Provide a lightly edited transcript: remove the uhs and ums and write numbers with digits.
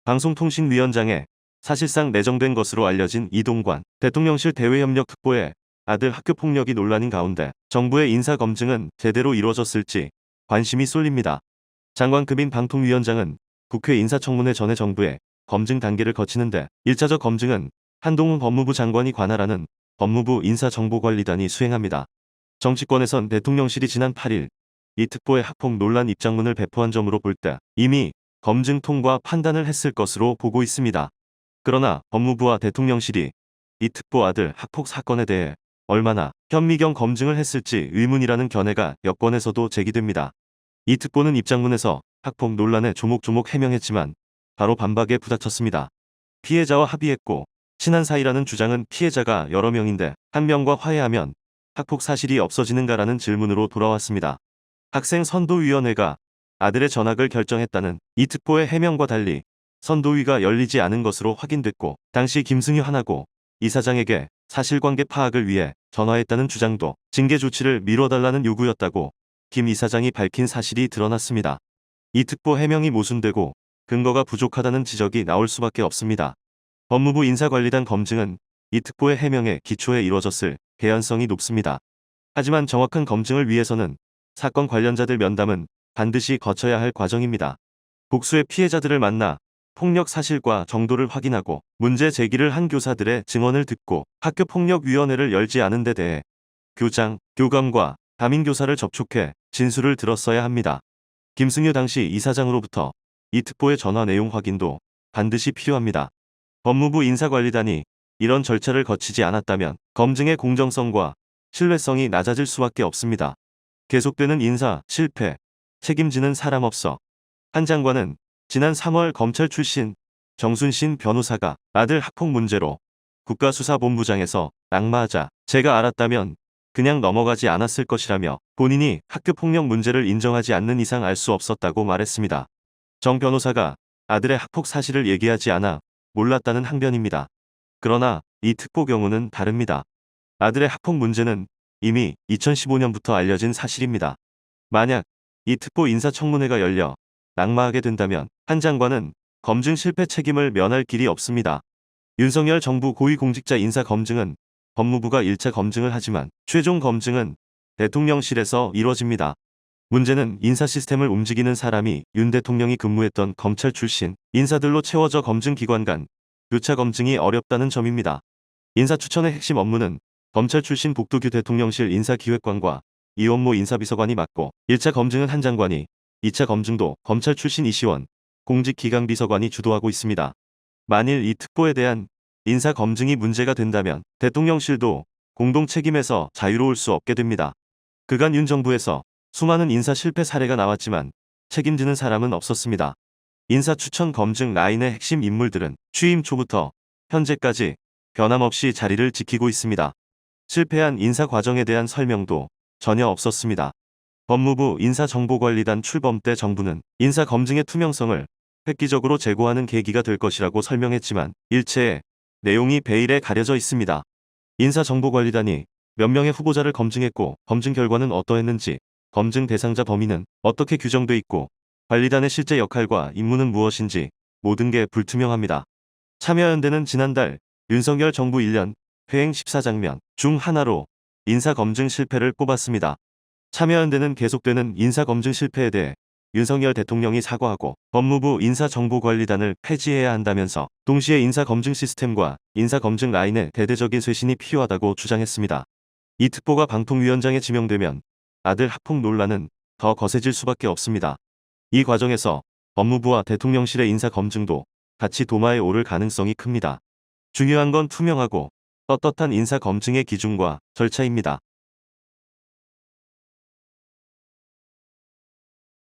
방송통신위원장에 사실상 내정된 것으로 알려진 이동관 대통령실 대외협력특보의 아들 학교폭력이 논란인 가운데 정부의 인사검증은 제대로 이루어졌을지 관심이 쏠립니다. 장관급인 방통위원장은 국회 인사청문회 전에 정부의 검증 단계를 거치는데 1차적 검증은 한동훈 법무부 장관이 관할하는 법무부 인사정보관리단이 수행합니다. 정치권에선 대통령실이 지난 8일 이 특보의 학폭 논란 입장문을 배포한 점으로 볼 때 이미 검증 통과 판단을 했을 것으로 보고 있습니다. 그러나 법무부와 대통령실이 이 특보 아들 학폭 사건에 대해 얼마나 현미경 검증을 했을지 의문이라는 견해가 여권에서도 제기됩니다. 이 특보는 입장문에서 학폭 논란에 조목조목 해명했지만 바로 반박에 부닥쳤습니다. 피해자와 합의했고 친한 사이라는 주장은 피해자가 여러 명인데 한 명과 화해하면 학폭 사실이 없어지는가라는 질문으로 돌아왔습니다. 학생 선도위원회가 아들의 전학을 결정했다는 이 특보의 해명과 달리 선도위가 열리지 않은 것으로 확인됐고 당시 김승유 하나고 이사장에게 사실관계 파악을 위해 전화했다는 주장도 징계 조치를 미뤄달라는 요구였다고 김 이사장이 밝힌 사실이 드러났습니다. 이 특보 해명이 모순되고 근거가 부족하다는 지적이 나올 수밖에 없습니다. 법무부 인사관리단 검증은 이 특보의 해명에 기초해 이루어졌을 개연성이 높습니다. 하지만 정확한 검증을 위해서는 사건 관련자들 면담은 반드시 거쳐야 할 과정입니다. 복수의 피해자들을 만나 폭력 사실과 정도를 확인하고 문제 제기를 한 교사들의 증언을 듣고 학교폭력위원회를 열지 않은 데 대해 교장, 교감과 담임교사를 접촉해 진술을 들었어야 합니다. 김승유 당시 이사장으로부터 이 특보의 전화 내용 확인도 반드시 필요합니다. 법무부 인사관리단이 이런 절차를 거치지 않았다면 검증의 공정성과 신뢰성이 낮아질 수밖에 없습니다. 계속되는 인사 실패, 책임지는 사람 없어. 한 장관은 지난 3월 검찰 출신 정순신 변호사가 아들 학폭 문제로 국가수사본부장에서 낙마하자 제가 알았다면 그냥 넘어가지 않았을 것이라며 본인이 학교폭력 문제를 인정하지 않는 이상 알 수 없었다고 말했습니다. 정 변호사가 아들의 학폭 사실을 얘기하지 않아 몰랐다는 항변입니다. 그러나 이 특보 경우는 다릅니다. 아들의 학폭 문제는 이미 2015년부터 알려진 사실입니다. 만약 이 특보 인사청문회가 열려 낙마하게 된다면 한 장관은 검증 실패 책임을 면할 길이 없습니다. 윤석열 정부 고위공직자 인사 검증은 법무부가 1차 검증을 하지만 최종 검증은 대통령실에서 이뤄집니다. 문제는 인사 시스템을 움직이는 사람이 윤 대통령이 근무했던 검찰 출신 인사들로 채워져 검증기관 간 교차 검증이 어렵다는 점입니다. 인사 추천의 핵심 업무는 검찰 출신 복도규 대통령실 인사기획관과 이원모 인사비서관이 맡고 1차 검증은 한 장관이 2차 검증도 검찰 출신 이시원 공직기강비서관이 주도하고 있습니다. 만일 이 특보에 대한 인사 검증이 문제가 된다면 대통령실도 공동 책임에서 자유로울 수 없게 됩니다. 그간 윤 정부에서 수많은 인사 실패 사례가 나왔지만 책임지는 사람은 없었습니다. 인사 추천 검증 라인의 핵심 인물들은 취임 초부터 현재까지 변함없이 자리를 지키고 있습니다. 실패한 인사 과정에 대한 설명도 전혀 없었습니다. 법무부 인사정보관리단 출범 때 정부는 인사 검증의 투명성을 획기적으로 제고하는 계기가 될 것이라고 설명했지만 일체의 내용이 베일에 가려져 있습니다. 인사정보관리단이 몇 명의 후보자를 검증했고 검증 결과는 어떠했는지, 검증 대상자 범위는 어떻게 규정돼 있고 관리단의 실제 역할과 임무는 무엇인지 모든 게 불투명합니다. 참여연대는 지난달 윤석열 정부 1년 회행 14장면 중 하나로 인사검증 실패를 꼽았습니다. 참여연대는 계속되는 인사검증 실패에 대해 윤석열 대통령이 사과하고 법무부 인사정보관리단을 폐지해야 한다면서 동시에 인사검증 시스템과 인사검증 라인의 대대적인 쇄신이 필요하다고 주장했습니다. 이 특보가 방통위원장에 지명되면 아들 학폭 논란은 더 거세질 수밖에 없습니다. 이 과정에서 법무부와 대통령실의 인사검증도 같이 도마에 오를 가능성이 큽니다. 중요한 건 투명하고 떳떳한 인사검증의 기준과 절차입니다.